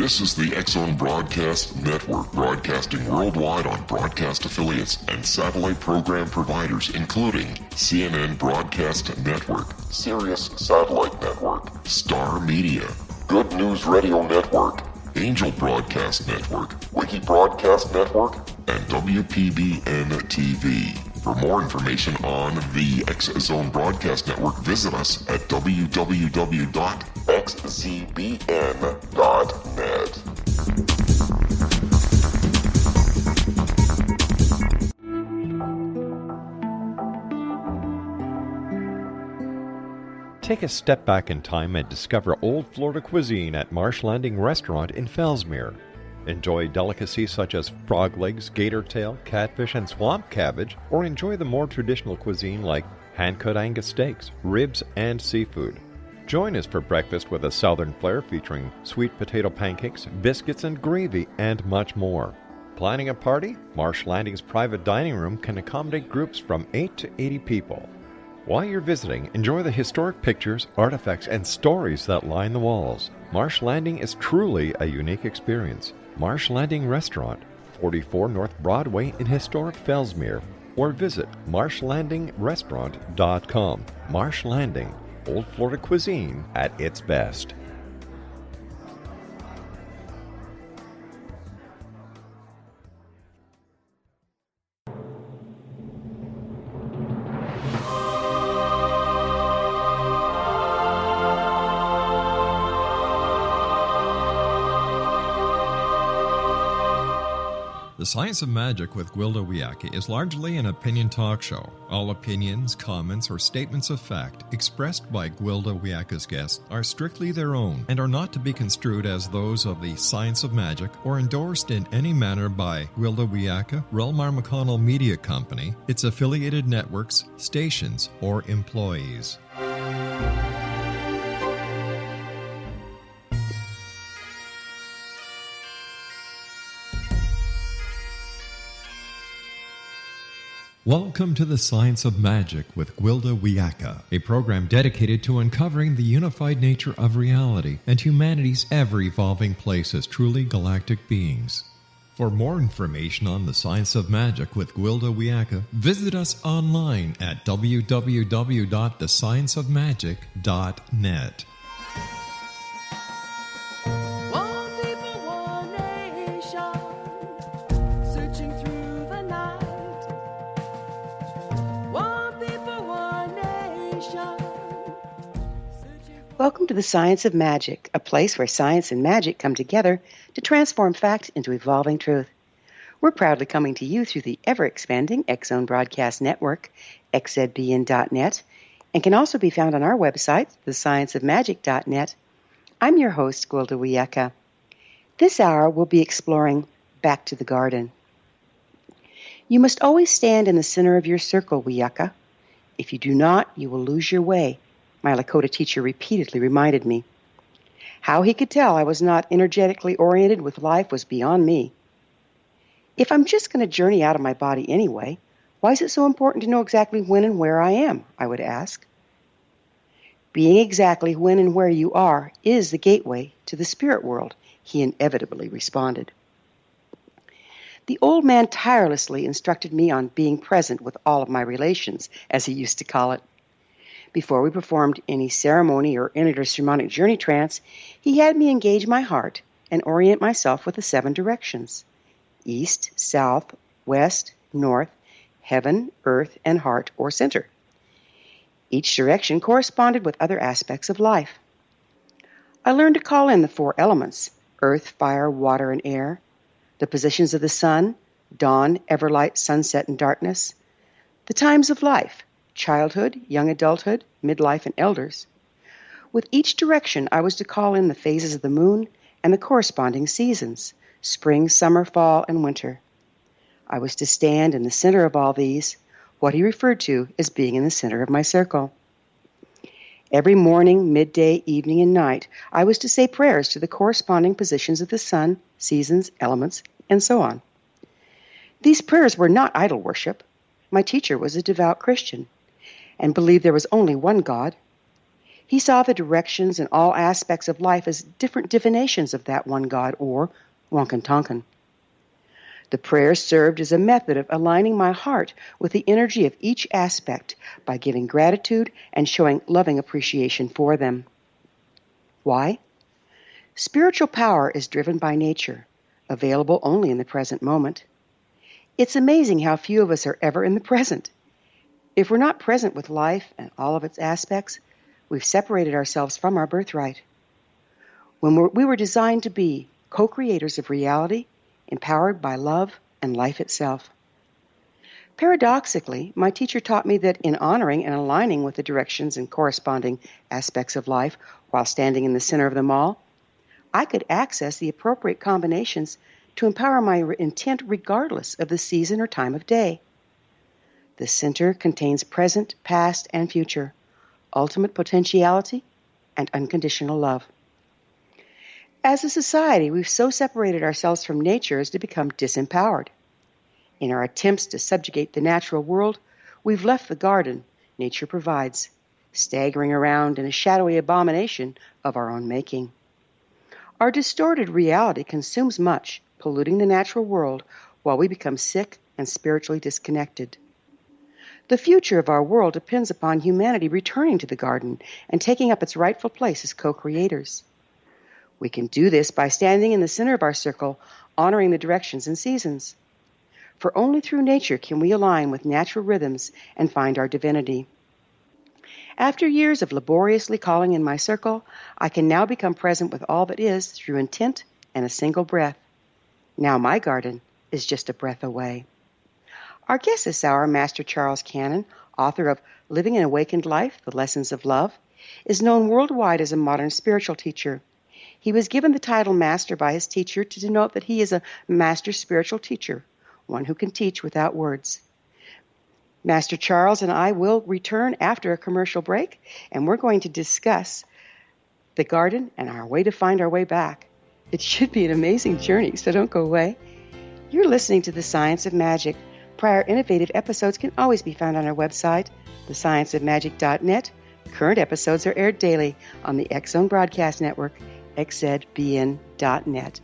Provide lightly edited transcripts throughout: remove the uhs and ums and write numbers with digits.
This is the X-Zone Broadcast Network, broadcasting worldwide on broadcast affiliates and satellite program providers, including CNN Broadcast Network, Sirius Satellite Network, Star Media, Good News Radio Network, Angel Broadcast Network, Wiki Broadcast Network, and WPBN TV. For more information on the X-Zone Broadcast Network, visit us at www.xzbn.net. Take a step back in time and discover old Florida cuisine at Marsh Landing Restaurant in Fellsmere. Enjoy delicacies such as frog legs, gator tail, catfish, and swamp cabbage, or enjoy the more traditional cuisine like hand-cut Angus steaks, ribs, and seafood. Join us for breakfast with a southern flair featuring sweet potato pancakes, biscuits and gravy, and much more. Planning a party? Marsh Landing's private dining room can accommodate groups from 8 to 80 people. While you're visiting, enjoy the historic pictures, artifacts, and stories that line the walls. Marsh Landing is truly a unique experience. Marsh Landing Restaurant, 44 North Broadway in historic Fellsmere, or visit marshlandingrestaurant.com. Marsh Landing, Old Florida cuisine at its best. The Science of Magic with Gwilda Wiyaka is largely an opinion talk show. All opinions, comments, or statements of fact expressed by Gwilda Wiyaka's guests are strictly their own and are not to be construed as those of the Science of Magic or endorsed in any manner by Gwilda Wiyaka, Relmar McConnell Media Company, its affiliated networks, stations, or employees. Welcome to the Science of Magic with Gwilda Wiyaka, a program dedicated to uncovering the unified nature of reality and humanity's ever-evolving place as truly galactic beings. For more information on the Science of Magic with Gwilda Wiyaka, visit us online at www.thescienceofmagic.net. Welcome to the Science of Magic, a place where science and magic come together to transform fact into evolving truth. We're proudly coming to you through the ever-expanding X-Zone Broadcast Network, xzbn.net, and can also be found on our website, thescienceofmagic.net. I'm your host, Gwilda Wiyaka. This hour, we'll be exploring Back to the Garden. You must always stand in the center of your circle, Wiyaka. If you do not, you will lose your way, my Lakota teacher repeatedly reminded me. How he could tell I was not energetically oriented with life was beyond me. If I'm just going to journey out of my body anyway, why is it so important to know exactly when and where I am? I would ask. Being exactly when and where you are is the gateway to the spirit world, he inevitably responded. The old man tirelessly instructed me on being present with all of my relations, as he used to call it. Before we performed any ceremony or entered a sermonic journey trance, he had me engage my heart and orient myself with the 7 directions: east, south, west, north, heaven, earth, and heart or center. Each direction corresponded with other aspects of life. I learned to call in the 4 elements: earth, fire, water, and air, the positions of the sun, dawn, everlight, sunset, and darkness, the times of life, childhood, young adulthood, midlife, and elders. With each direction, I was to call in the phases of the moon and the corresponding seasons: spring, summer, fall, and winter. I was to stand in the center of all these, what he referred to as being in the center of my circle. Every morning, midday, evening, and night, I was to say prayers to the corresponding positions of the sun, seasons, elements, and so on. These prayers were not idol worship. My teacher was a devout Christian and believed there was only one God. He saw the directions and all aspects of life as different divinations of that one God, or Wankan-Tonkan. The prayers served as a method of aligning my heart with the energy of each aspect by giving gratitude and showing loving appreciation for them. Why? Spiritual power is driven by nature, available only in the present moment. It's amazing how few of us are ever in the present. If we're not present with life and all of its aspects, we've separated ourselves from our birthright. When we were designed to be co-creators of reality, empowered by love and life itself. Paradoxically, my teacher taught me that in honoring and aligning with the directions and corresponding aspects of life while standing in the center of them all, I could access the appropriate combinations to empower my intent regardless of the season or time of day. The center contains present, past, and future, ultimate potentiality, and unconditional love. As a society, we've so separated ourselves from nature as to become disempowered. In our attempts to subjugate the natural world, we've left the garden nature provides, staggering around in a shadowy abomination of our own making. Our distorted reality consumes much, polluting the natural world while we become sick and spiritually disconnected. The future of our world depends upon humanity returning to the garden and taking up its rightful place as co-creators. We can do this by standing in the center of our circle, honoring the directions and seasons. For only through nature can we align with natural rhythms and find our divinity. After years of laboriously calling in my circle, I can now become present with all that is through intent and a single breath. Now my garden is just a breath away. Our guest this hour, Master Charles Cannon, author of Living an Awakened Life, The Lessons of Love, is known worldwide as a modern spiritual teacher. He was given the title Master by his teacher to denote that he is a master spiritual teacher, one who can teach without words. Master Charles and I will return after a commercial break, and we're going to discuss the garden and our way to find our way back. It should be an amazing journey, so don't go away. You're listening to The Science of Magic. Prior innovative episodes can always be found on our website, thescienceofmagic.net. Current episodes are aired daily on the X-Zone Broadcast Network, xzbn.net.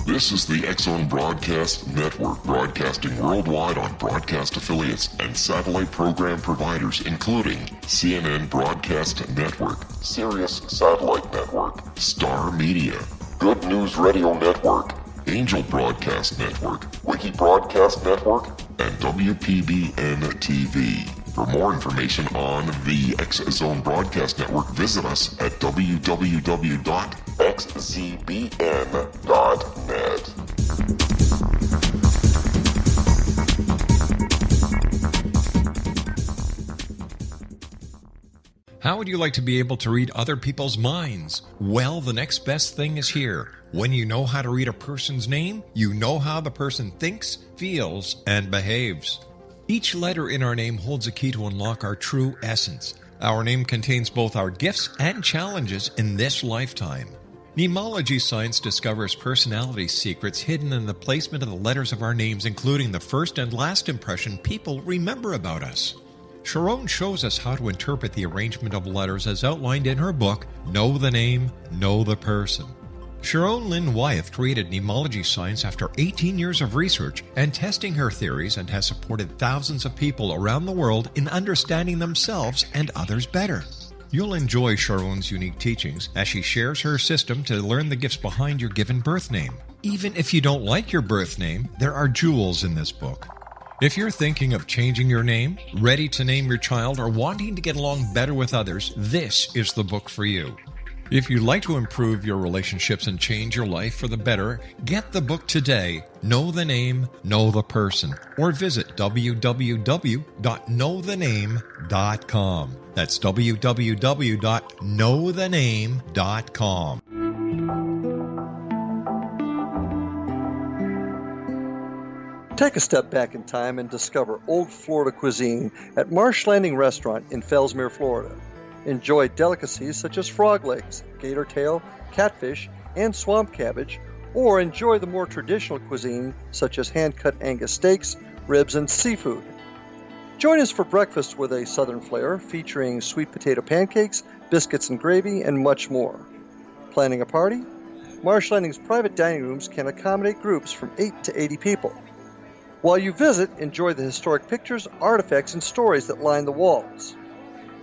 This is the X-Zone Broadcast Network, broadcasting worldwide on broadcast affiliates and satellite program providers, including CNN Broadcast Network, Sirius Satellite Network, Star Media, Good News Radio Network, Angel Broadcast Network, Wiki Broadcast Network, and WPBN TV. For more information on the X-Zone Broadcast Network, visit us at www.xzbn.net. How would you like to be able to read other people's minds? Well, the next best thing is here. When you know how to read a person's name, you know how the person thinks, feels, and behaves. Each letter in our name holds a key to unlock our true essence. Our name contains both our gifts and challenges in this lifetime. Mnemology science discovers personality secrets hidden in the placement of the letters of our names, including the first and last impression people remember about us. Sharon shows us how to interpret the arrangement of letters as outlined in her book, Know the Name, Know the Person. Sharon Lynn Wyeth created mnemology science after 18 years of research and testing her theories, and has supported thousands of people around the world in understanding themselves and others better. You'll enjoy Sharon's unique teachings as she shares her system to learn the gifts behind your given birth name. Even if you don't like your birth name, there are jewels in this book. If you're thinking of changing your name, ready to name your child, or wanting to get along better with others, this is the book for you. If you'd like to improve your relationships and change your life for the better, get the book today, Know the Name, Know the Person, or visit www.knowthename.com. That's www.knowthename.com. Take a step back in time and discover old Florida cuisine at Marsh Landing Restaurant in Fellsmere, Florida. Enjoy delicacies such as frog legs, gator tail, catfish, and swamp cabbage, or enjoy the more traditional cuisine such as hand-cut Angus steaks, ribs, and seafood. Join us for breakfast with a southern flair featuring sweet potato pancakes, biscuits and gravy, and much more. Planning a party? Marsh Landing's private dining rooms can accommodate groups from 8 to 80 people. While you visit, enjoy the historic pictures, artifacts, and stories that line the walls.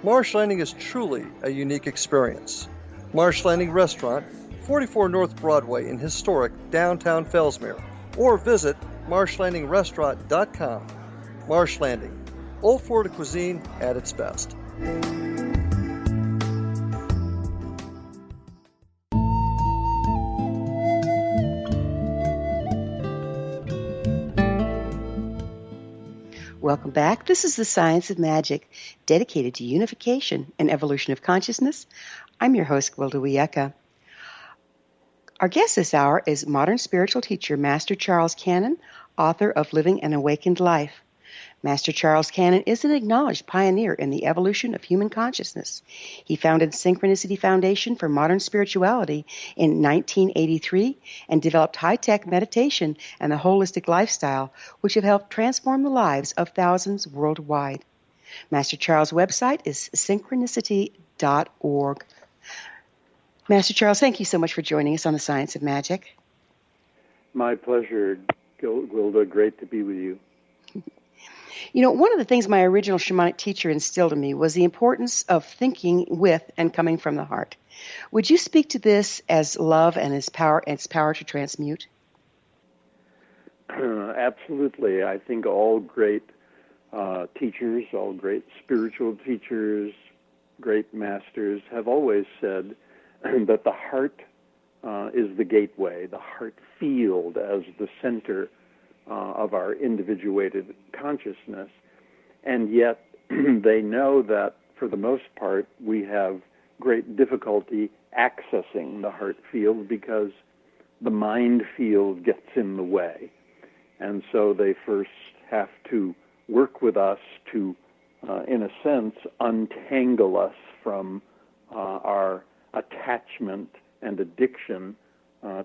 Marsh Landing is truly a unique experience. Marsh Landing Restaurant, 44 North Broadway in historic downtown Fellsmere, or visit marshlandingrestaurant.com. Marsh Landing, old Florida cuisine at its best. Welcome back. This is the Science of Magic, dedicated to unification and evolution of consciousness. I'm your host, Gwilda Wiyaka. Our guest this hour is modern spiritual teacher Master Charles Cannon, author of Living an Awakened Life. Master Charles Cannon is an acknowledged pioneer in the evolution of human consciousness. He founded Synchronicity Foundation for Modern Spirituality in 1983 and developed high-tech meditation and a holistic lifestyle, which have helped transform the lives of thousands worldwide. Master Charles' website is synchronicity.org. Master Charles, thank you so much for joining us on the Science of Magic. My pleasure, Gwilda. Great to be with you. You know, one of the things my original shamanic teacher instilled in me was the importance of thinking with and coming from the heart. Would you speak to this as love and its power to transmute? Absolutely. I think all great teachers, all great spiritual teachers, great masters have always said that the heart is the gateway, the heart field as the center of our individuated consciousness, and yet they know that for the most part we have great difficulty accessing the heart field because the mind field gets in the way. And so they first have to work with us to, in a sense, untangle us from our attachment and addiction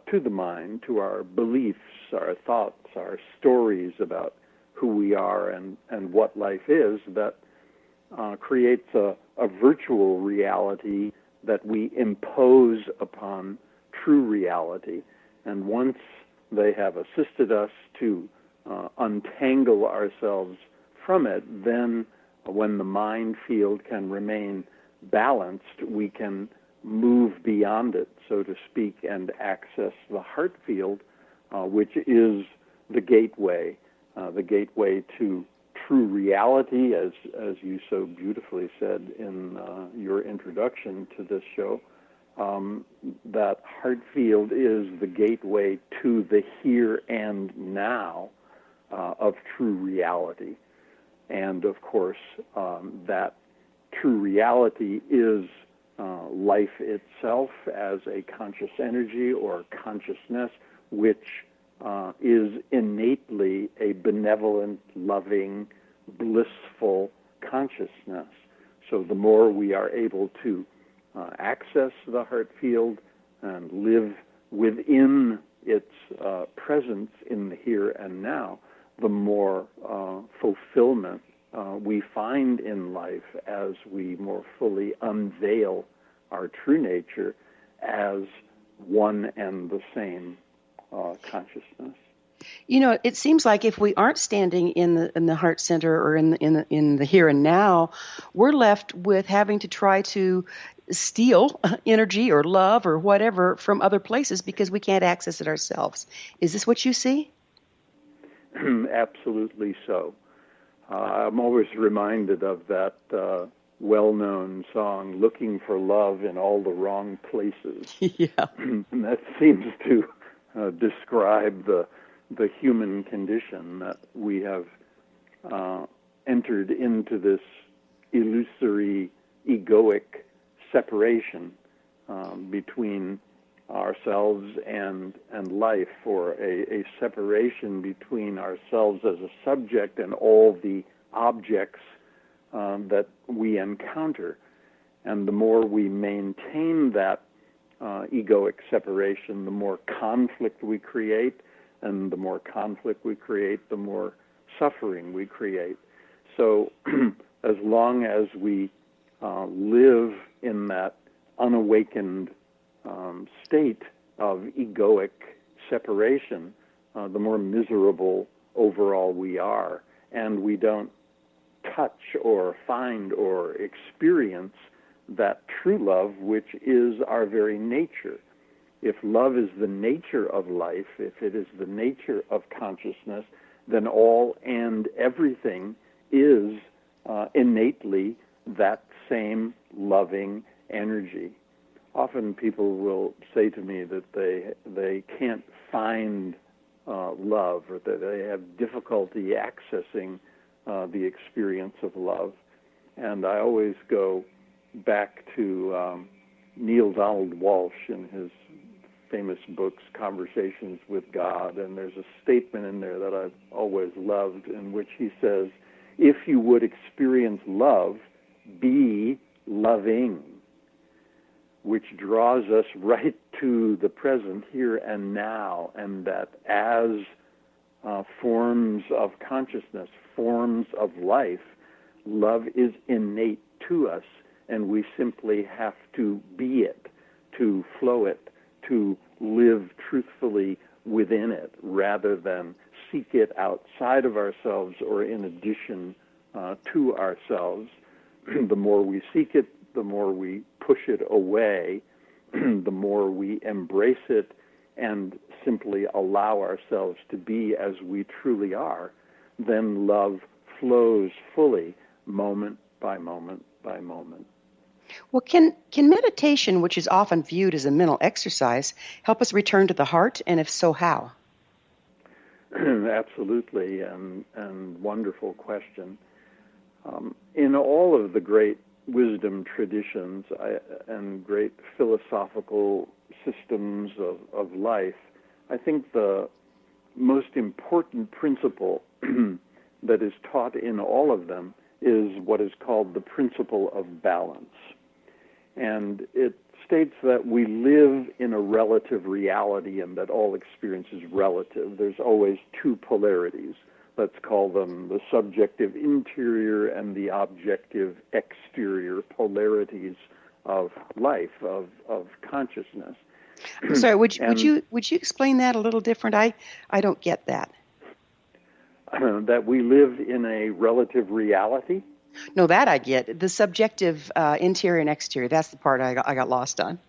to the mind, to our beliefs, our thoughts, our stories about who we are and what life is, that creates a virtual reality that we impose upon true reality. And once they have assisted us to untangle ourselves from it, then when the mind field can remain balanced, we can move beyond it, so to speak, and access the heart field, which is the gateway to true reality, as you so beautifully said in your introduction to this show. That heart field is the gateway to the here and now of true reality. And of course, that true reality is life itself as a conscious energy or consciousness, which is innately a benevolent, loving, blissful consciousness. So the more we are able to access the heart field and live within its presence in the here and now, the more fulfillment we find in life as we more fully unveil our true nature as one and the same consciousness. You know, it seems like if we aren't standing in the heart center or in the here and now, we're left with having to try to steal energy or love or whatever from other places because we can't access it ourselves. Is this what you see? Absolutely so. I'm always reminded of that well-known song, "Looking for Love in All the Wrong Places." Yeah. And that seems to describe the human condition, that we have entered into this illusory, egoic separation between ourselves and life, or a separation between ourselves as a subject and all the objects that we encounter. And the more we maintain that egoic separation, the more conflict we create, and the more conflict we create, the more suffering we create. So as long as we live in that unawakened state of egoic separation, the more miserable overall we are, and we don't touch or find or experience that true love, which is our very nature. If love is the nature of life, if it is the nature of consciousness, then all and everything is innately that same loving energy. Often people will say to me that they can't find love, or that they have difficulty accessing the experience of love. And I always go back to Neil Donald Walsh in his famous books, Conversations with God, and there's a statement in there that I've always loved, in which he says, "If you would experience love, be loving," which draws us right to the present, here and now, and that as forms of consciousness, forms of life, love is innate to us, and we simply have to be it, to flow it, to live truthfully within it, rather than seek it outside of ourselves or in addition to ourselves. The more we seek it, the more we push it away, the more we embrace it and simply allow ourselves to be as we truly are, then love flows fully, moment by moment by moment. Well, can meditation, which is often viewed as a mental exercise, help us return to the heart, and if so, how? Absolutely, and wonderful question. In all of the great wisdom traditions and great philosophical systems of life, I think the most important principle that is taught in all of them is what is called the principle of balance. And it states that we live in a relative reality, and that all experience is relative. There's always two polarities. Let's call them the subjective interior and the objective exterior polarities of life, of consciousness. I'm sorry, would you explain that a little different? I don't get that. That we live in a relative reality? No, that I get. The subjective interior and exterior, that's the part I got lost on.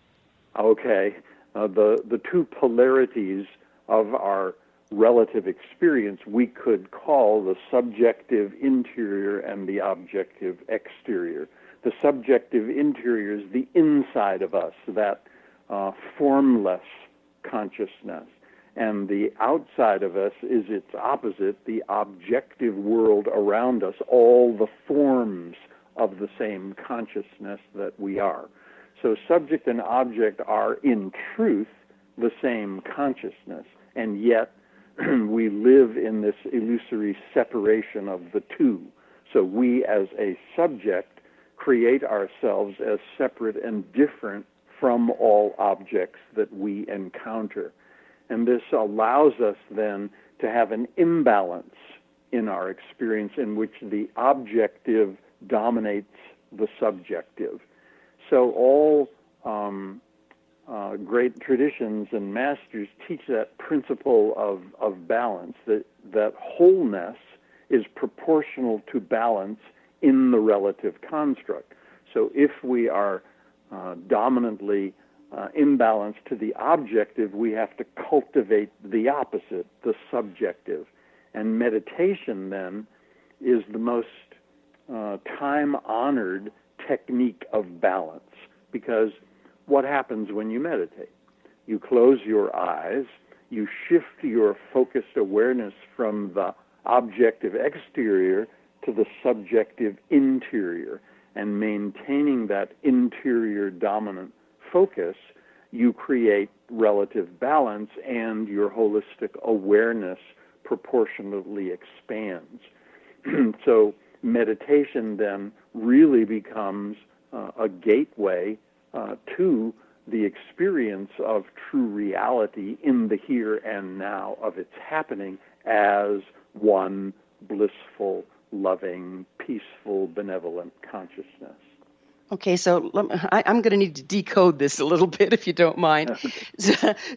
Okay. The two polarities of our relative experience we could call the subjective interior and the objective exterior. The subjective interior is the inside of us, that formless consciousness. And the outside of us is its opposite, the objective world around us, all the forms of the same consciousness that we are. So subject and object are, in truth, the same consciousness, and yet we live in this illusory separation of the two. So we, as a subject, create ourselves as separate and different from all objects that we encounter. And this allows us then to have an imbalance in our experience in which the objective dominates the subjective. So all great traditions and masters teach that principle of balance, that wholeness is proportional to balance in the relative construct. So if we are dominantly imbalanced to the objective, we have to cultivate the opposite, the subjective. And meditation then is the most time-honored technique of balance. Because what happens when you meditate? You close your eyes, you shift your focused awareness from the objective exterior to the subjective interior, and maintaining that interior dominant focus, you create relative balance, and your holistic awareness proportionately expands. So meditation then really becomes a gateway to the experience of true reality in the here and now of its happening as one blissful, loving, peaceful, benevolent consciousness. Okay, so I'm going to need to decode this a little bit, if you don't mind.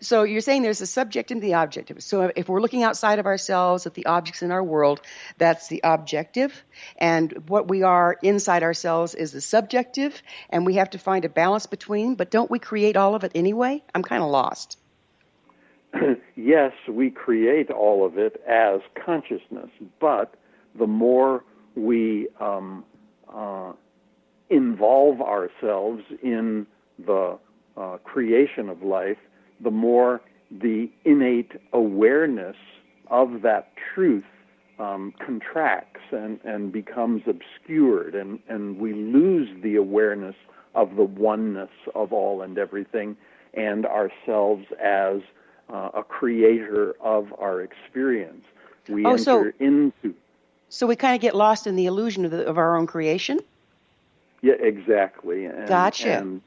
So you're saying there's a subject and the objective. So if we're looking outside of ourselves at the objects in our world, that's the objective, and what we are inside ourselves is the subjective, and we have to find a balance between, but don't we create all of it anyway? I'm kind of lost. Yes, we create all of it as consciousness, but the more we involve ourselves in the creation of life, the more the innate awareness of that truth contracts and becomes obscured, and we lose the awareness of the oneness of all and everything and ourselves as a creator of our experience. We enter into... So we kind of get lost in the illusion of our own creation? Yeah, exactly. Gotcha.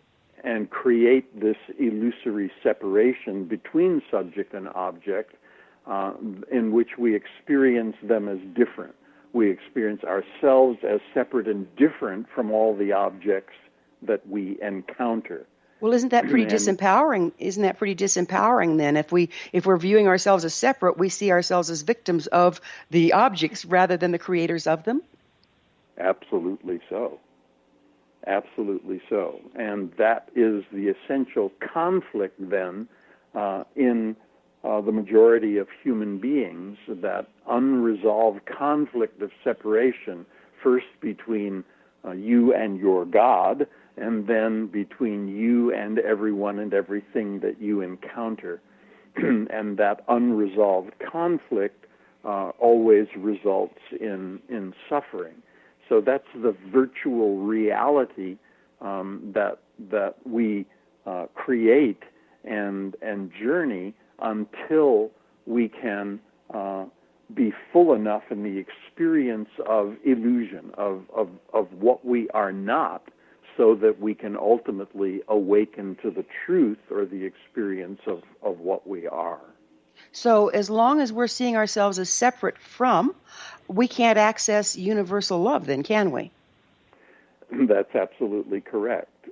And create this illusory separation between subject and object in which we experience them as different. We experience ourselves as separate and different from all the objects that we encounter. Well, isn't that pretty disempowering? Isn't that pretty disempowering then? If we're viewing ourselves as separate, we see ourselves as victims of the objects rather than the creators of them? Absolutely so. Absolutely so. And that is the essential conflict then in the majority of human beings, that unresolved conflict of separation, first between you and your God, and then between you and everyone and everything that you encounter. And that unresolved conflict always results in suffering. So that's the virtual reality that we create and journey until we can be full enough in the experience of illusion, of what we are not, so that we can ultimately awaken to the truth or the experience of what we are. So as long as we're seeing ourselves as separate from, we can't access universal love then, can we? That's absolutely correct.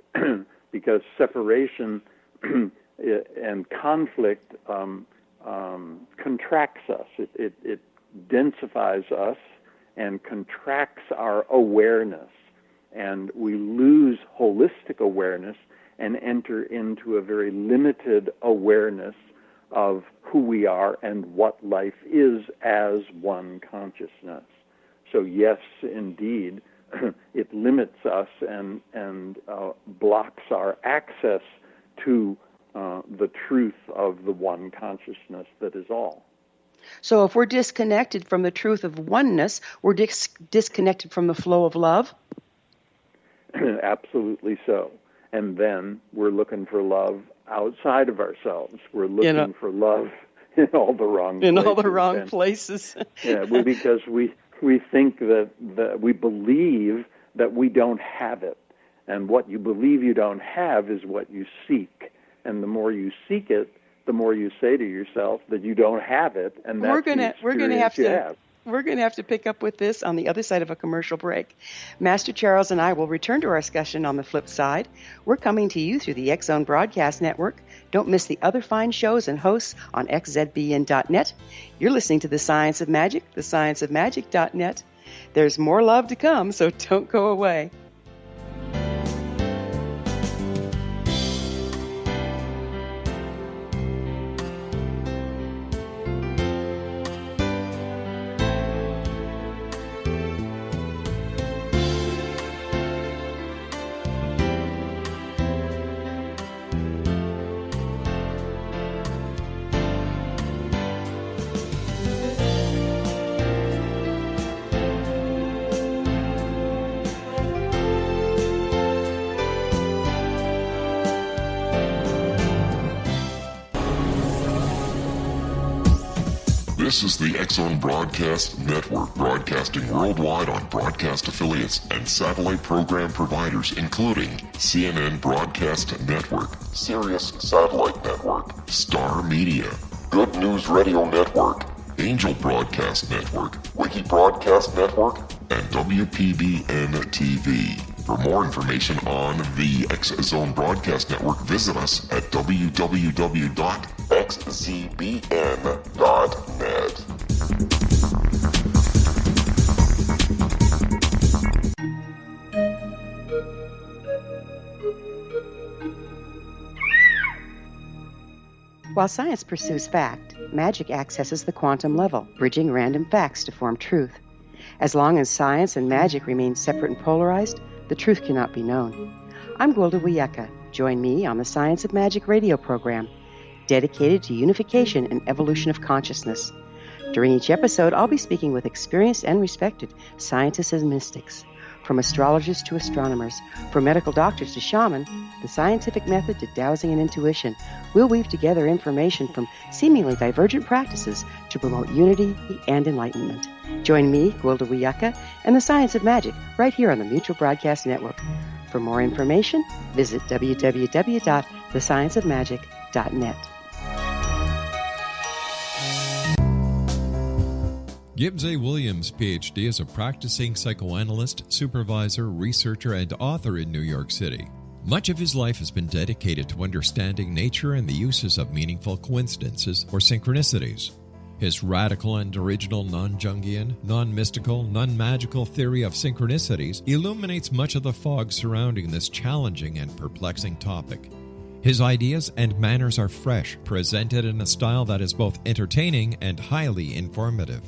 Because separation and conflict contracts us. It densifies us and contracts our awareness. And we lose holistic awareness and enter into a very limited awareness of who we are and what life is as one consciousness. So yes, indeed, it limits us and blocks our access to the truth of the one consciousness that is all. So if we're disconnected from the truth of oneness, we're disconnected from the flow of love? Absolutely so. And then we're looking for love outside of ourselves. We're looking for love in all the wrong places. In all the wrong places. Yeah, because we think that we believe that we don't have it. And what you believe you don't have is what you seek. And the more you seek it, the more you say to yourself that you don't have it, and that's the experience you have. We're going to have to pick up with this on the other side of a commercial break. Master Charles and I will return to our discussion on the flip side. We're coming to you through the X-Zone Broadcast Network. Don't miss the other fine shows and hosts on xzbn.net. You're listening to The Science of Magic, thescienceofmagic.net. There's more love to come, so don't go away. This is the X-Zone Broadcast Network, broadcasting worldwide on broadcast affiliates and satellite program providers, including CNN Broadcast Network, Sirius Satellite Network, Star Media, Good News Radio Network, Angel Broadcast Network, Wiki Broadcast Network, and WPBN TV. For more information on the X-Zone Broadcast Network, visit us at www.xzbn.net. While science pursues fact, magic accesses the quantum level, bridging random facts to form truth. As long as science and magic remain separate and polarized, the truth cannot be known. I'm Gwilda Wiyaka. Join me on the Science of Magic radio program, dedicated to unification and evolution of consciousness. During each episode, I'll be speaking with experienced and respected scientists and mystics. From astrologers to astronomers, from medical doctors to shaman, the scientific method to dowsing and intuition, we'll weave together information from seemingly divergent practices to promote unity and enlightenment. Join me, Gwilda Wiyaka, and the Science of Magic right here on the Mutual Broadcast Network. For more information, visit www.thescienceofmagic.net. Gibbs A. Williams, Ph.D., is a practicing psychoanalyst, supervisor, researcher, and author in New York City. Much of his life has been dedicated to understanding nature and the uses of meaningful coincidences or synchronicities. His radical and original non-Jungian, non-mystical, non-magical theory of synchronicities illuminates much of the fog surrounding this challenging and perplexing topic. His ideas and manners are fresh, presented in a style that is both entertaining and highly informative.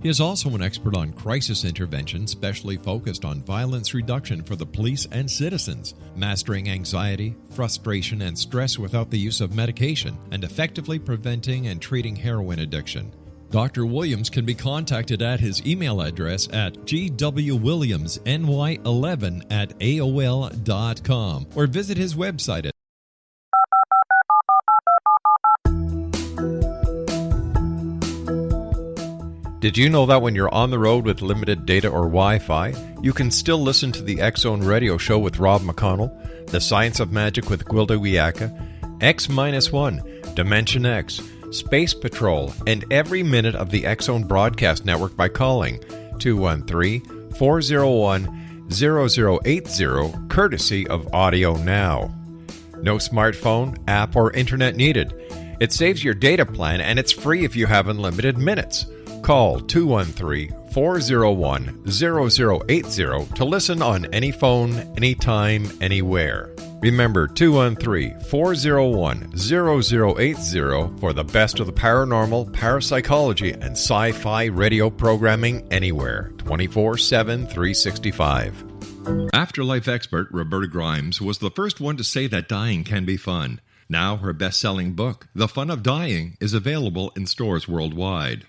He is also an expert on crisis intervention, specially focused on violence reduction for the police and citizens, mastering anxiety, frustration, and stress without the use of medication, and effectively preventing and treating heroin addiction. Dr. Williams can be contacted at his email address at gwwilliamsny11@aol.com or visit his website at Did you know that when you're on the road with limited data or Wi-Fi, you can still listen to the X-Zone radio show with Rob McConnell, The Science of Magic with Gwilda Wiyaka, X-1, Dimension X, Space Patrol, and every minute of the X-Zone Broadcast Network by calling 213-401-0080, courtesy of Audio Now. No smartphone, app, or internet needed. It saves your data plan and it's free if you have unlimited minutes. Call 213-401-0080 to listen on any phone, anytime, anywhere. Remember 213-401-0080 for the best of the paranormal, parapsychology, and sci-fi radio programming anywhere, 24/7, 365. Afterlife expert Roberta Grimes was the first one to say that dying can be fun. Now her best-selling book, The Fun of Dying, is available in stores worldwide.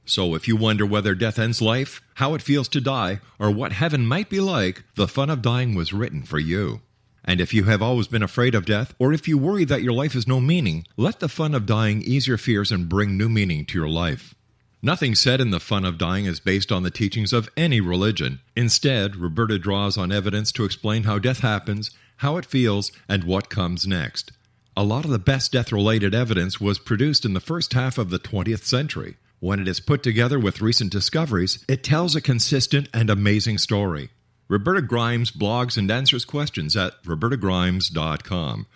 So if you wonder whether death ends life, how it feels to die, or what heaven might be like, The Fun of Dying was written for you. And if you have always been afraid of death, or if you worry that your life has no meaning, let The Fun of Dying ease your fears and bring new meaning to your life. Nothing said in The Fun of Dying is based on the teachings of any religion. Instead, Roberta draws on evidence to explain how death happens, how it feels, and what comes next. A lot of the best death-related evidence was produced in the first half of the 20th century. When it is put together with recent discoveries, it tells a consistent and amazing story. Roberta Grimes blogs and answers questions at robertagrimes.com.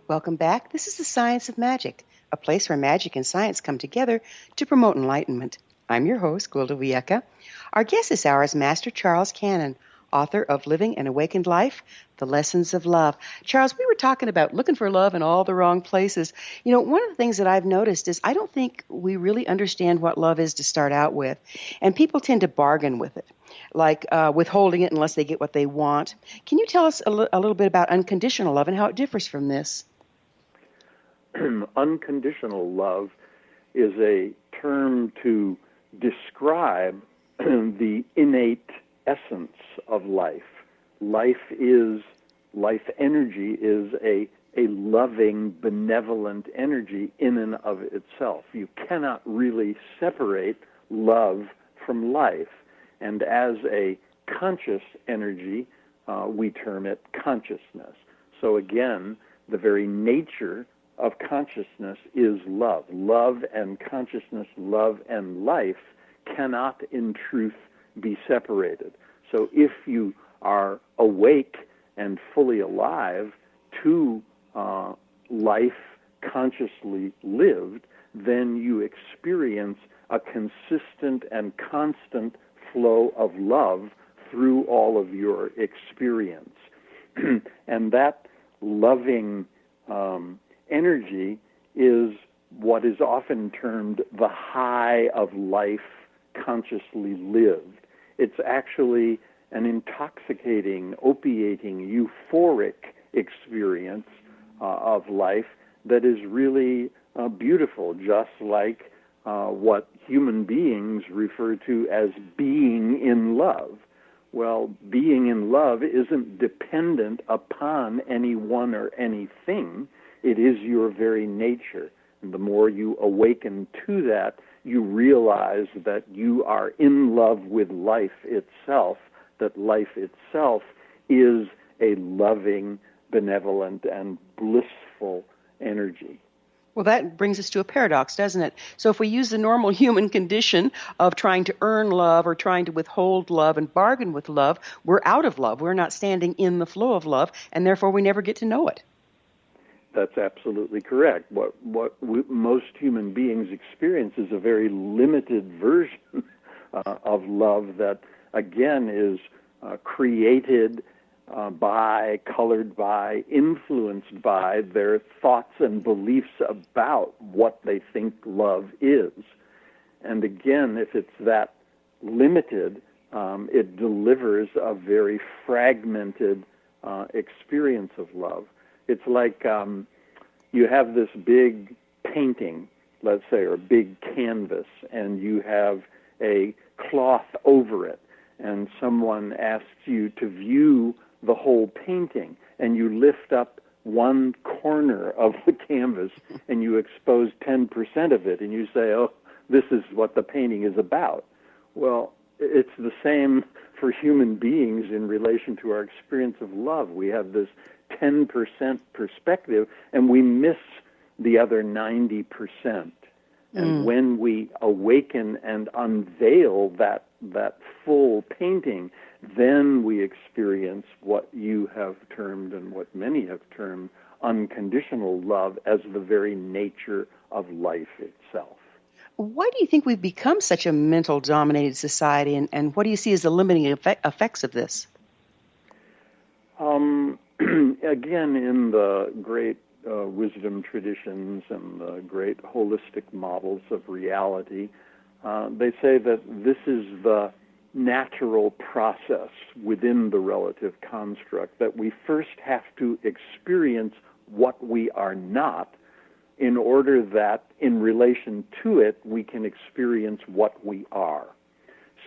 Welcome back. This is the Science of Magic, a place where magic and science come together to promote enlightenment. I'm your host, Gwilda Wiyaka. Our guest this hour is Master Charles Cannon, author of Living an Awakened Life, The Lessons of Love. Charles, we were talking about looking for love in all the wrong places. You know, one of the things that I've noticed is I don't think we really understand what love is to start out with, and people tend to bargain with it, like withholding it unless they get what they want. Can you tell us a little bit about unconditional love and how it differs from this? Unconditional love is a term to describe the innate essence of life. Life energy is a loving, benevolent energy in and of itself. You cannot really separate love from life. And as a conscious energy, we term it consciousness. So again, the very nature of consciousness is love. Love and consciousness, love and life cannot in truth be separated. So if you are awake and fully alive to life consciously lived, then you experience a consistent and constant flow of love through all of your experience. And that loving energy is what is often termed the high of life consciously lived. It's actually an intoxicating, opiating, euphoric experience of life that is really beautiful, just like what human beings refer to as being in love. Well, being in love isn't dependent upon anyone or anything. It is your very nature. And the more you awaken to that, you realize that you are in love with life itself, that life itself is a loving, benevolent, and blissful energy. Well, that brings us to a paradox, doesn't it? So if we use the normal human condition of trying to earn love or trying to withhold love and bargain with love, we're out of love. We're not standing in the flow of love, and therefore we never get to know it. That's absolutely correct. What most human beings experience is a very limited version of love that, again, is created by, colored by, influenced by their thoughts and beliefs about what they think love is. And again, if it's that limited, it delivers a very fragmented experience of love. It's like you have this big painting, let's say, or big canvas, and you have a cloth over it, and someone asks you to view the whole painting, and you lift up one corner of the canvas and you expose 10% of it, and you say, oh, this is what the painting is about. Well, it's the same for human beings in relation to our experience of love. We have this 10% perspective, and we miss the other 90%. And when we awaken and unveil that full painting, then we experience what you have termed and what many have termed unconditional love as the very nature of life itself. Why do you think we've become such a mental-dominated society, and what do you see as the limiting effects of this? Again, in the great wisdom traditions and the great holistic models of reality, they say that this is the natural process within the relative construct, that we first have to experience what we are not in order that in relation to it we can experience what we are.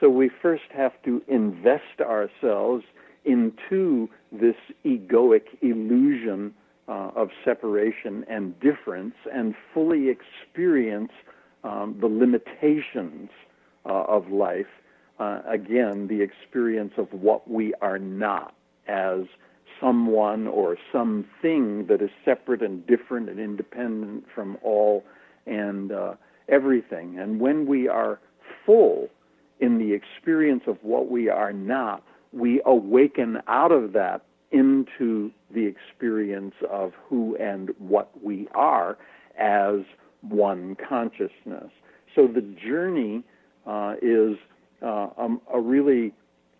So we first have to invest ourselves into this egoic illusion of separation and difference and fully experience the limitations of life. Again, the experience of what we are not as someone or something that is separate and different and independent from all and everything. And when we are full in the experience of what we are not, we awaken out of that into the experience of who and what we are as one consciousness. So the journey is a really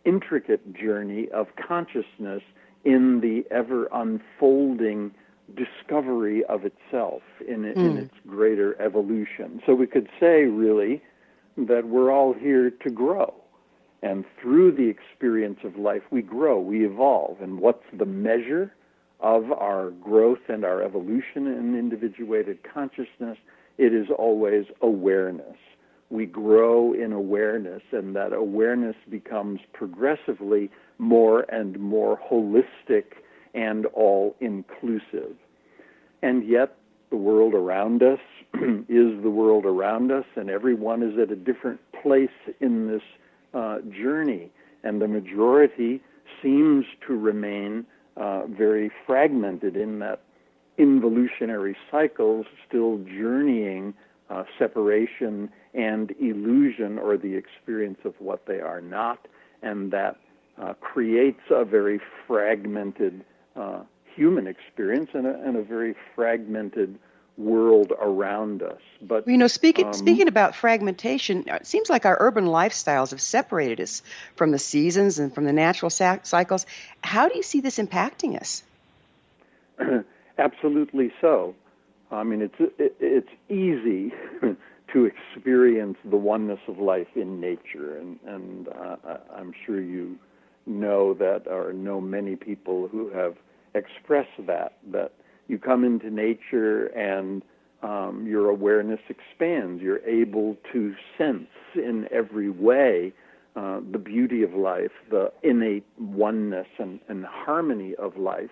intricate journey of consciousness in the ever unfolding discovery of itself in its greater evolution. So we could say really that we're all here to grow. And through the experience of life, we grow, we evolve. And what's the measure of our growth and our evolution in individuated consciousness? It is always awareness. we grow in awareness, and that awareness becomes progressively more and more holistic and all-inclusive. And yet, the world around us is the world around us, and everyone is at a different place in this journey. And the majority seems to remain very fragmented in that involutionary cycles, still journeying separation and illusion, or the experience of what they are not, and that creates a very fragmented human experience and a very fragmented world around us. But speaking about fragmentation, it seems like our urban lifestyles have separated us from the seasons and from the natural cycles. How do you see this impacting us? Absolutely so. I mean, it's easy to experience the oneness of life in nature, and I'm sure you know that, or know many people who have expressed that you come into nature and your awareness expands. You're able to sense in every way the beauty of life, the innate oneness and harmony of life.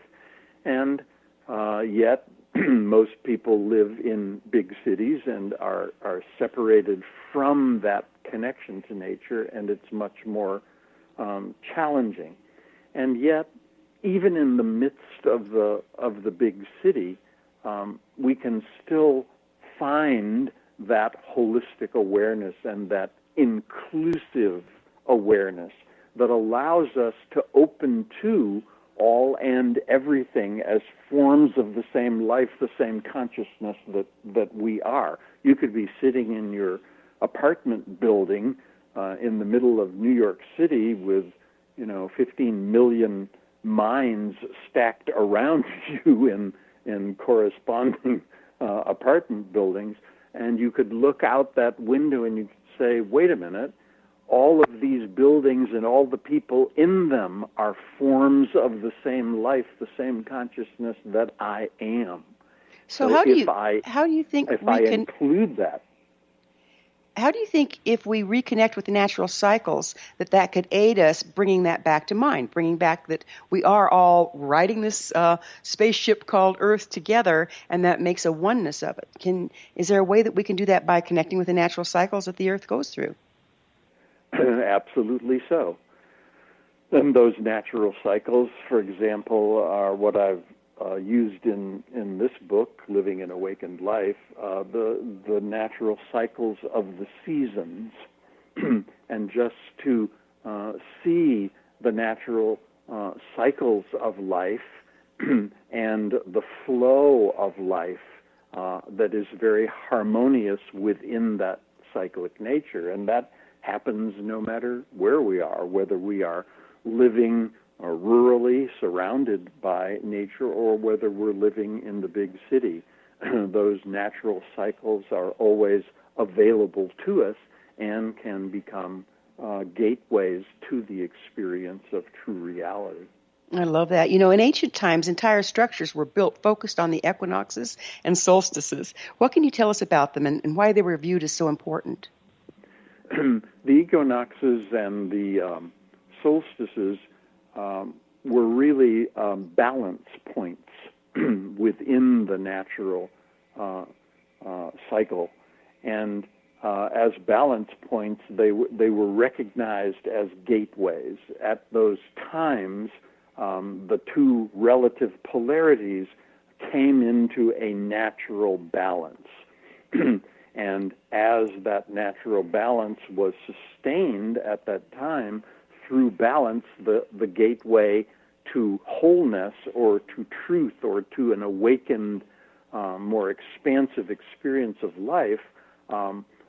And yet, most people live in big cities and are separated from that connection to nature, and it's much more challenging. And yet, even in the midst of the big city, we can still find that holistic awareness and that inclusive awareness that allows us to open to all and everything as forms of the same life, the same consciousness that we are. You could be sitting in your apartment building in the middle of New York City with 15 million minds stacked around you in corresponding apartment buildings, and you could look out that window and you could say, wait a minute, all of these buildings and all the people in them are forms of the same life, the same consciousness that I am. So how do you think if I include that? How do you think if we reconnect with the natural cycles that could aid us bringing that back to mind, bringing back that we are all riding this spaceship called Earth together, and that makes a oneness of it? Is there a way that we can do that by connecting with the natural cycles that the Earth goes through? Absolutely so. And those natural cycles, for example, are what I've used in this book, Living an Awakened Life, the natural cycles of the seasons, and just to see the natural cycles of life and the flow of life that is very harmonious within that cyclic nature. And that happens no matter where we are, whether we are living rurally surrounded by nature or whether we're living in the big city. Those natural cycles are always available to us and can become gateways to the experience of true reality. I love that. In ancient times, entire structures were built focused on the equinoxes and solstices. What can you tell us about them and why they were viewed as so important? The equinoxes and the solstices were really balance points within the natural cycle. And as balance points, they were recognized as gateways. At those times, the two relative polarities came into a natural balance. And as that natural balance was sustained at that time, through balance, the gateway to wholeness or to truth or to an awakened, more expansive experience of life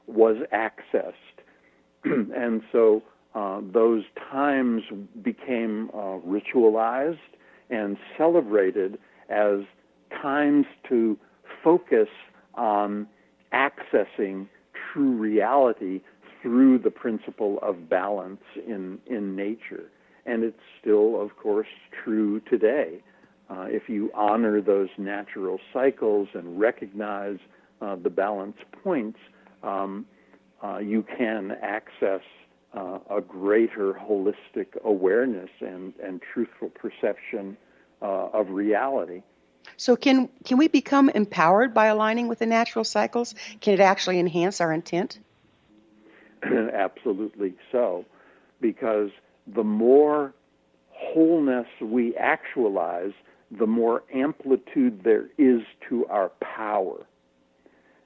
was accessed. And so those times became ritualized and celebrated as times to focus on accessing true reality through the principle of balance in nature. And it's still, of course, true today. If you honor those natural cycles and recognize the balance points, you can access a greater holistic awareness and truthful perception of reality. So can we become empowered by aligning with the natural cycles? Can it actually enhance our intent? Absolutely so, because the more wholeness we actualize, the more amplitude there is to our power.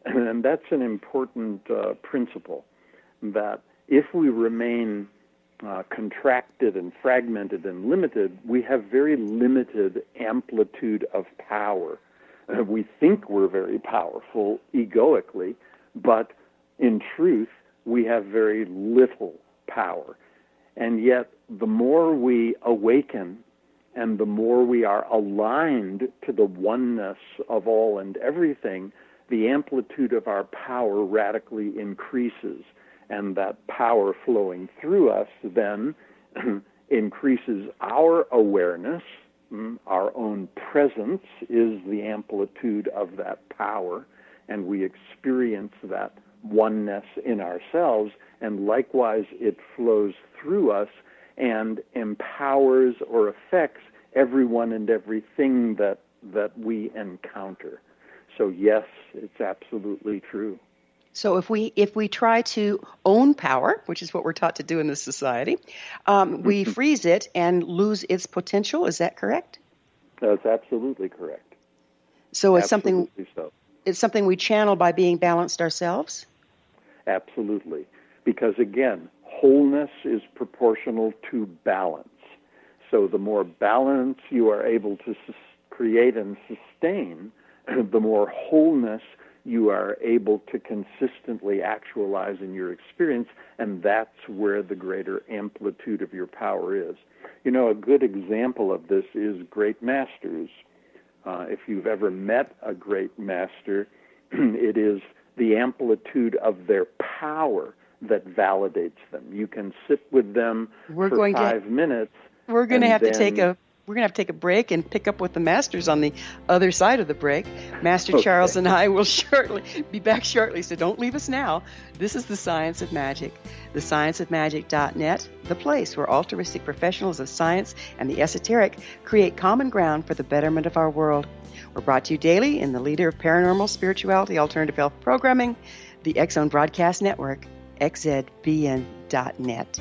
And that's an important principle, that if we remain contracted and fragmented and limited, we have very limited amplitude of power. We think we're very powerful egoically, but in truth, we have very little power. And yet, the more we awaken and the more we are aligned to the oneness of all and everything, the amplitude of our power radically increases. And that power flowing through us then increases our awareness. Our own presence is the amplitude of that power, and we experience that oneness in ourselves, and likewise it flows through us and empowers or affects everyone and everything that we encounter. So yes, it's absolutely true. So if we try to own power, which is what we're taught to do in this society, we freeze it and lose its potential. Is that correct? That's absolutely correct. So it's Absolutely so. It's something we channel by being balanced ourselves? Absolutely. Because again, wholeness is proportional to balance. So the more balance you are able to create and sustain, the more wholeness you are able to consistently actualize in your experience, and that's where the greater amplitude of your power is. You know, a good example of this is great masters. If you've ever met a great master, it is the amplitude of their power that validates them. You can sit with them for 5 minutes. We're going to have to take a break and pick up with the masters on the other side of the break. Master Charles and I will be back shortly, so don't leave us now. This is The Science of Magic, thescienceofmagic.net, the place where altruistic professionals of science and the esoteric create common ground for the betterment of our world. We're brought to you daily in the leader of paranormal spirituality alternative health programming, the X Zone Broadcast Network, xzbn.net.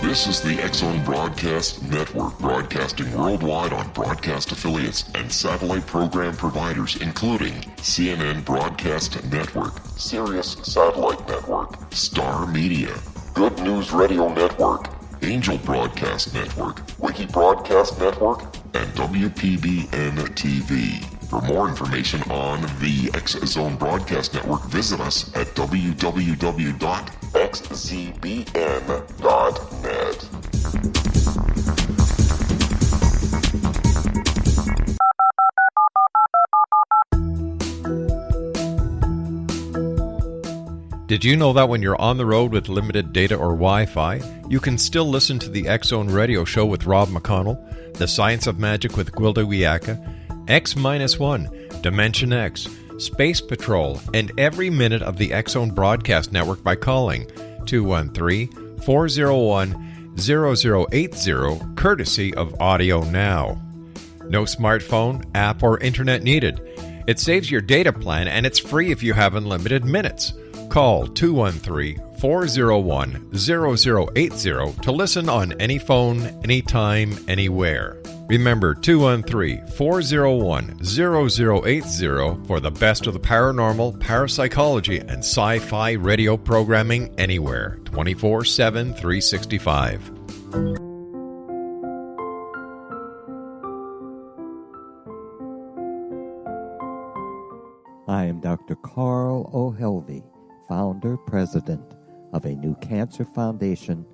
This is the X Zone Broadcast Network, broadcasting worldwide on broadcast affiliates and satellite program providers, including CNN Broadcast Network, Sirius Satellite Network, Star Media, Good News Radio Network, Angel Broadcast Network, Wiki Broadcast Network, and WPBN TV. For more information on the X Zone Broadcast Network, visit us at www.xzbn.net. Did you know that when you're on the road with limited data or Wi-Fi, you can still listen to the X Zone Radio Show with Rob McConnell, The Science of Magic with Gwilda Wiyaka, X-1, Dimension X, Space Patrol, and every minute of the X Zone Broadcast Network by calling 213-401-0080, courtesy of Audio Now. No smartphone, app, or internet needed. It saves your data plan, and it's free if you have unlimited minutes. Call 213-401-0080 to listen on any phone, anytime, anywhere. Remember, 213-401-0080 for the best of the paranormal, parapsychology, and sci-fi radio programming anywhere, 24/7, 365. I am Dr. Carl O. Helvey, founder, president of a new cancer foundation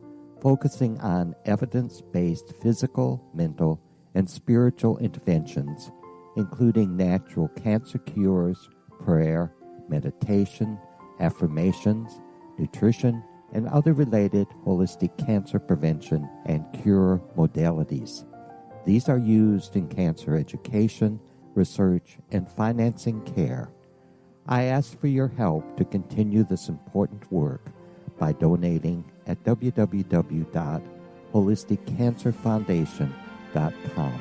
focusing on evidence-based physical, mental, and spiritual interventions, including natural cancer cures, prayer, meditation, affirmations, nutrition, and other related holistic cancer prevention and cure modalities. These are used in cancer education, research, and financing care. I ask for your help to continue this important work by donating at www.holisticcancerfoundation.com.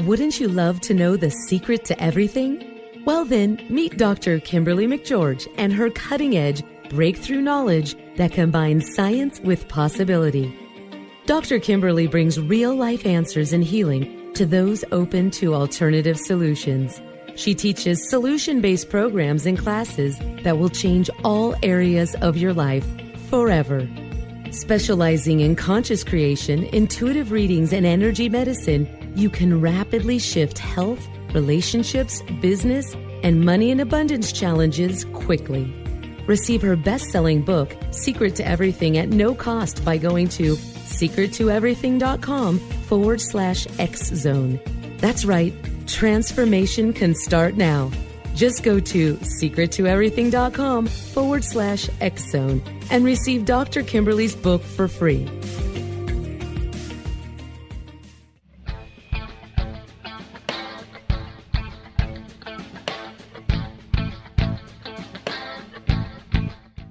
Wouldn't you love to know the secret to everything? Well then, meet Dr. Kimberly McGeorge and her cutting-edge breakthrough knowledge that combines science with possibility. Dr. Kimberly brings real-life answers and healing to those open to alternative solutions. She teaches solution-based programs and classes that will change all areas of your life forever. Specializing in conscious creation, intuitive readings, and energy medicine, you can rapidly shift health, relationships, business, and money and abundance challenges quickly. Receive her best-selling book, Secret to Everything, at no cost by going to secrettoeverything.com/X-Zone. That's right, transformation can start now. Just go to secrettoeverything.com/X-Zone and receive Dr. Kimberly's book for free.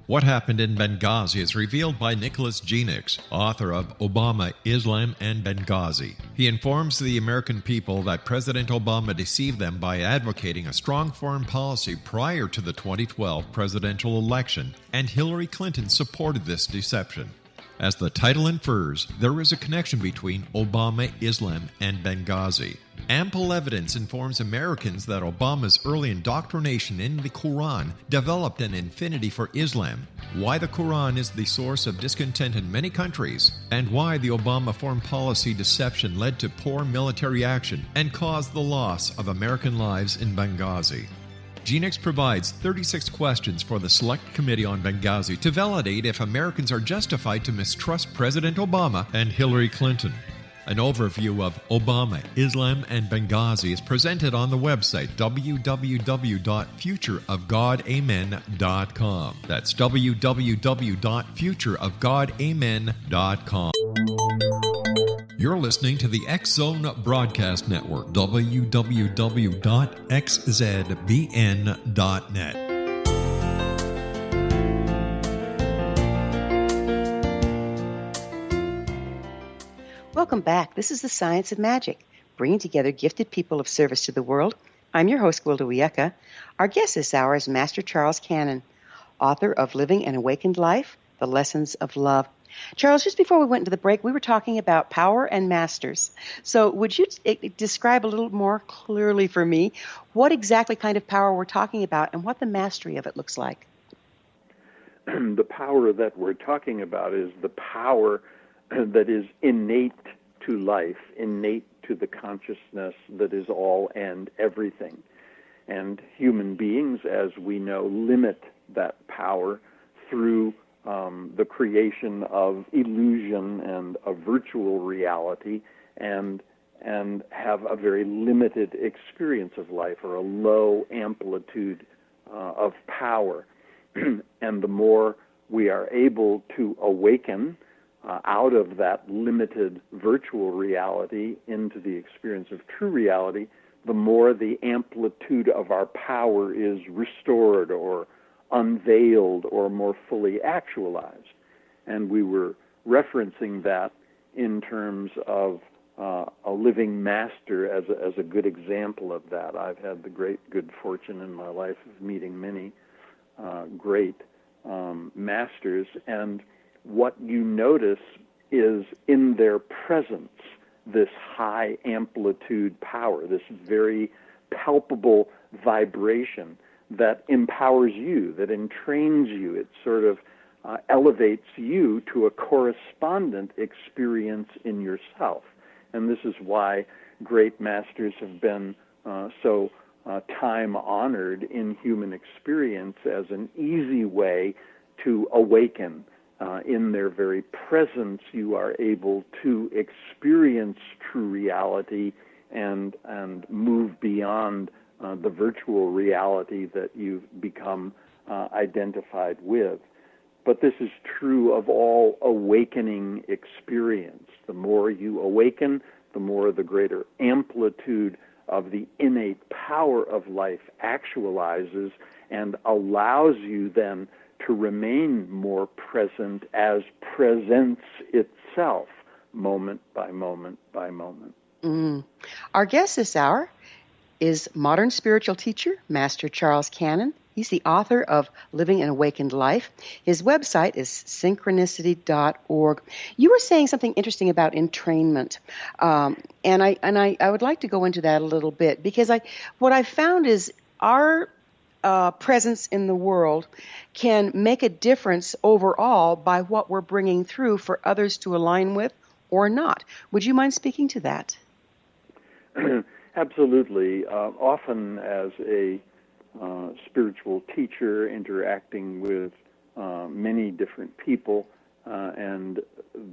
What Happened in Benghazi is revealed by Nicholas Genix, author of Obama, Islam, and Benghazi. He informs the American people that President Obama deceived them by advocating a strong foreign policy prior to the 2012 presidential election, and Hillary Clinton supported this deception. As the title infers, there is a connection between Obama, Islam, and Benghazi. Ample evidence informs Americans that Obama's early indoctrination in the Quran developed an affinity for Islam, why the Quran is the source of discontent in many countries, and why the Obama foreign policy deception led to poor military action and caused the loss of American lives in Benghazi. Genix provides 36 questions for the Select Committee on Benghazi to validate if Americans are justified to mistrust President Obama and Hillary Clinton. An overview of Obama, Islam, and Benghazi is presented on the website www.futureofgodamen.com. That's www.futureofgodamen.com. You're listening to the X-Zone Broadcast Network, www.xzbn.net. Welcome back. This is The Science of Magic, bringing together gifted people of service to the world. I'm your host, Gwilda Wiyaka. Our guest this hour is Master Charles Cannon, author of Living an Awakened Life, The Lessons of Love. Charles, just before we went into the break, we were talking about power and masters. So would you describe a little more clearly for me what exactly kind of power we're talking about and what the mastery of it looks like? The power that we're talking about is the power that is innate to life, innate to the consciousness that is all and everything. And human beings, as we know, limit that power through the creation of illusion and a virtual reality, and have a very limited experience of life, or a low amplitude of power. And the more we are able to awaken out of that limited virtual reality into the experience of true reality, the more the amplitude of our power is restored or unveiled or more fully actualized. And we were referencing that in terms of a living master as a good example of that. I've had the great good fortune in my life of meeting many great masters, and what you notice is in their presence this high amplitude power, this very palpable vibration that empowers you, that entrains you. It sort of elevates you to a correspondent experience in yourself. And this is why great masters have been so time-honored in human experience as an easy way to awaken. In their very presence, you are able to experience true reality and move beyond the virtual reality that you've become identified with. But this is true of all awakening experience. The more you awaken, the more the greater amplitude of the innate power of life actualizes and allows you then to remain more present as presence itself, moment by moment by moment. Our guest this hour is modern spiritual teacher, Master Charles Cannon. He's the author of Living an Awakened Life. His website is synchronicity.org. You were saying something interesting about entrainment, and I would like to go into that a little bit, because what I found is our presence in the world can make a difference overall by what we're bringing through for others to align with or not. Would you mind speaking to that? Absolutely. Often as a spiritual teacher interacting with many different people and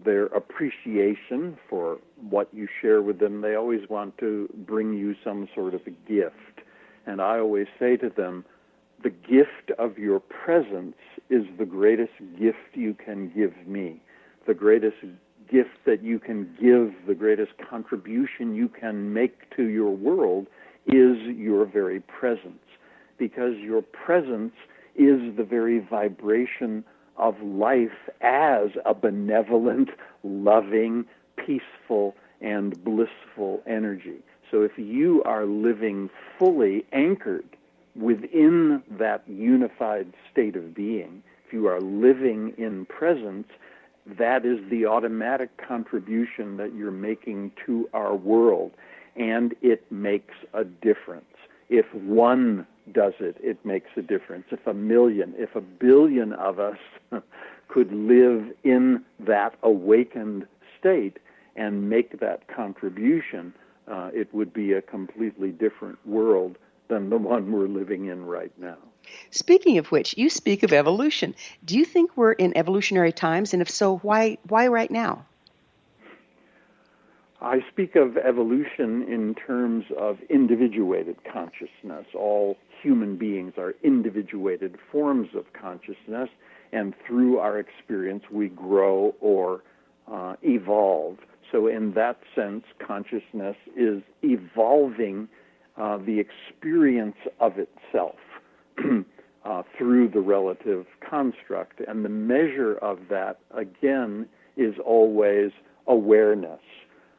their appreciation for what you share with them, they always want to bring you some sort of a gift. And I always say to them, the gift of your presence is the greatest gift you can give me. The greatest gift that you can give, the greatest contribution you can make to your world is your very presence. Because your presence is the very vibration of life as a benevolent, loving, peaceful, and blissful energy. So if you are living fully anchored within that unified state of being, if you are living in presence, that is the automatic contribution that you're making to our world, and it makes a difference. If one does it, it makes a difference. If 1 million, if 1 billion of us could live in that awakened state and make that contribution, it would be a completely different world than the one we're living in right now. Speaking of which, you speak of evolution. Do you think we're in evolutionary times? And if so, why right now? I speak of evolution in terms of individuated consciousness. All human beings are individuated forms of consciousness, and through our experience we grow or evolve. So in that sense, consciousness is evolving the experience of itself through the relative construct. And the measure of that, again, is always awareness.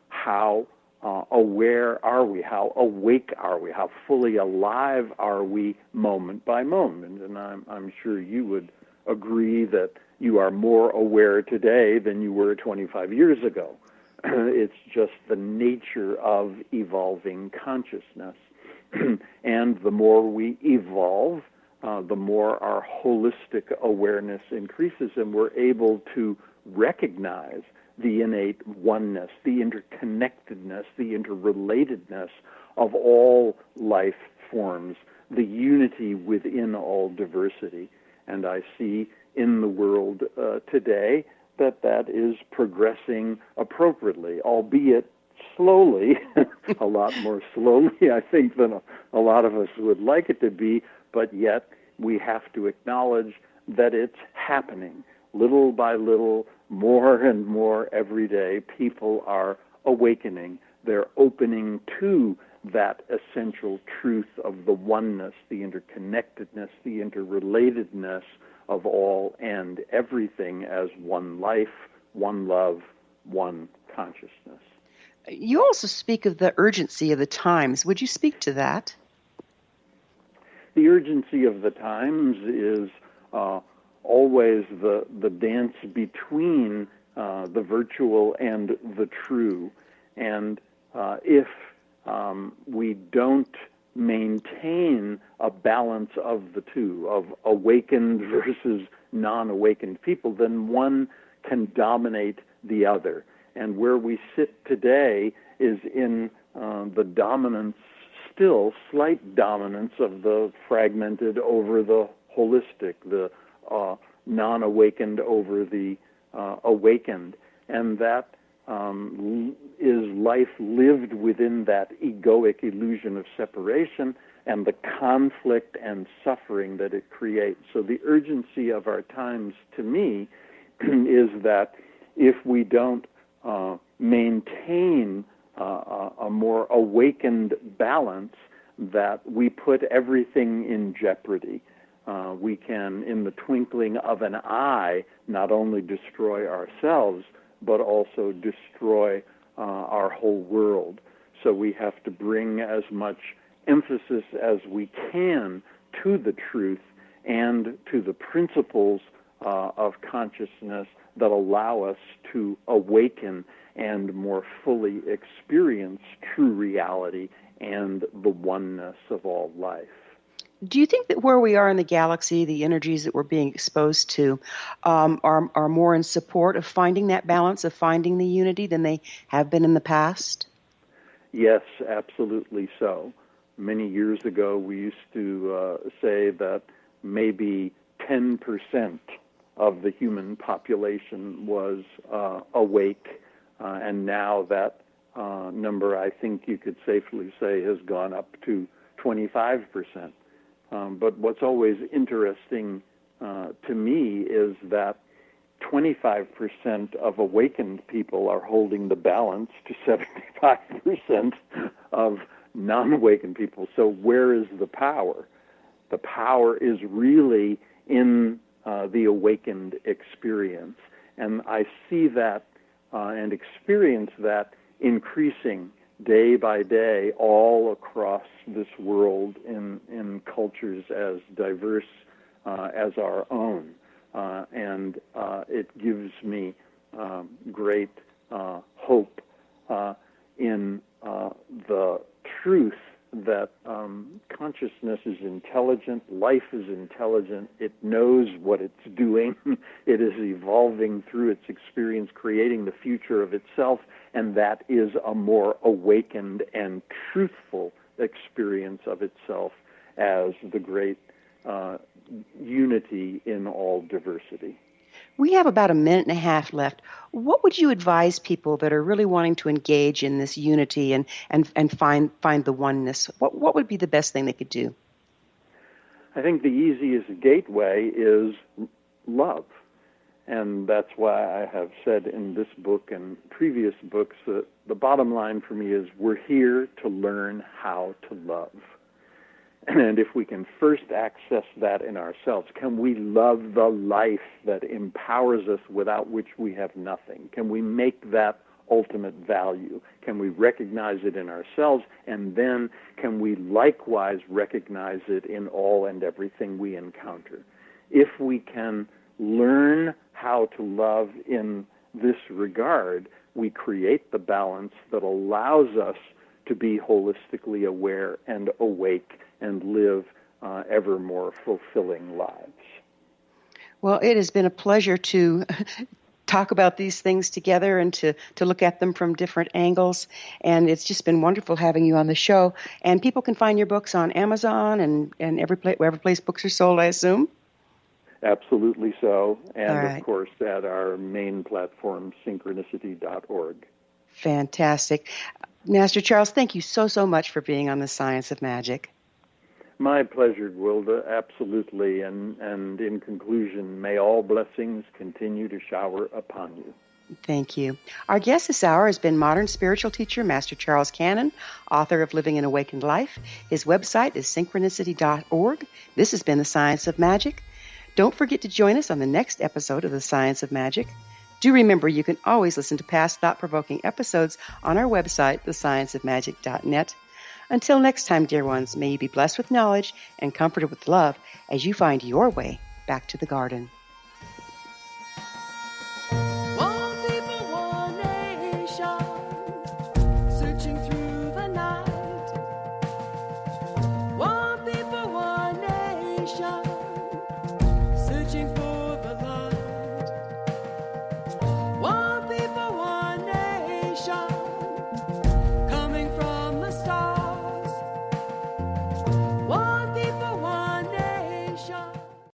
How aware are we? How awake are we? How fully alive are we moment by moment? And I'm sure you would agree that you are more aware today than you were 25 years ago. It's just the nature of evolving consciousness. And the more we evolve, the more our holistic awareness increases, and we're able to recognize the innate oneness, the interconnectedness, the interrelatedness of all life forms, the unity within all diversity. And I see in the world today that is progressing appropriately, albeit slowly, a lot more slowly, I think, than a lot of us would like it to be, but yet we have to acknowledge that it's happening. Little by little, more and more every day, people are awakening. They're opening to that essential truth of the oneness, the interconnectedness, the interrelatedness of all and everything as one life, one love, one consciousness. You also speak of the urgency of the times. Would you speak to that? The urgency of the times is always the dance between the virtual and the true. And if we don't maintain a balance of the two, of awakened versus non-awakened people, then one can dominate the other. And where we sit today is in the dominance still slight dominance of the fragmented over the holistic, the non-awakened over the awakened. And that is life lived within that egoic illusion of separation and the conflict and suffering that it creates. So the urgency of our times, to me, is that if we don't maintain a more awakened balance, that we put everything in jeopardy. We can, in the twinkling of an eye, not only destroy ourselves, but also destroy our whole world. So we have to bring as much emphasis as we can to the truth and to the principles of consciousness that allow us to awaken and more fully experience true reality and the oneness of all life. Do you think that where we are in the galaxy, the energies that we're being exposed to, are more in support of finding that balance, of finding the unity than they have been in the past? Yes, absolutely so. Many years ago, we used to say that maybe 10% of the human population was awake, and now that number, I think you could safely say, has gone up to 25%. But what's always interesting to me is that 25% of awakened people are holding the balance to 75% of non-awakened people. So where is the power? The power is really in the awakened experience. And I see that and experience that increasing day by day all across this world in cultures as diverse as our own. And it gives me great hope in the truth that consciousness is intelligent, life is intelligent, it knows what it's doing, it is evolving through its experience, creating the future of itself, and that is a more awakened and truthful experience of itself as the great unity in all diversity. We have about a minute and a half left. What would you advise people that are really wanting to engage in this unity and find the oneness? What would be the best thing they could do? I think the easiest gateway is love. And that's why I have said in this book and previous books that the bottom line for me is we're here to learn how to love. And if we can first access that in ourselves, can we love the life that empowers us without which we have nothing? Can we make that ultimate value? Can we recognize it in ourselves? And then can we likewise recognize it in all and everything we encounter? If we can learn how to love in this regard, we create the balance that allows us to be holistically aware and awake and live ever more fulfilling lives. Well, it has been a pleasure to talk about these things together and to look at them from different angles. And it's just been wonderful having you on the show. And people can find your books on Amazon and wherever place books are sold, I assume? Absolutely so. And, right. Of course, at our main platform, synchronicity.org. Fantastic. Master Charles, thank you so much for being on The Science of Magic. My pleasure, Gwilda, absolutely. And in conclusion, may all blessings continue to shower upon you. Thank you. Our guest this hour has been modern spiritual teacher Master Charles Cannon, author of Living an Awakened Life. His website is synchronicity.org. This has been The Science of Magic. Don't forget to join us on the next episode of The Science of Magic. Do remember you can always listen to past thought-provoking episodes on our website, thescienceofmagic.net. Until next time, dear ones, may you be blessed with knowledge and comforted with love as you find your way back to the garden.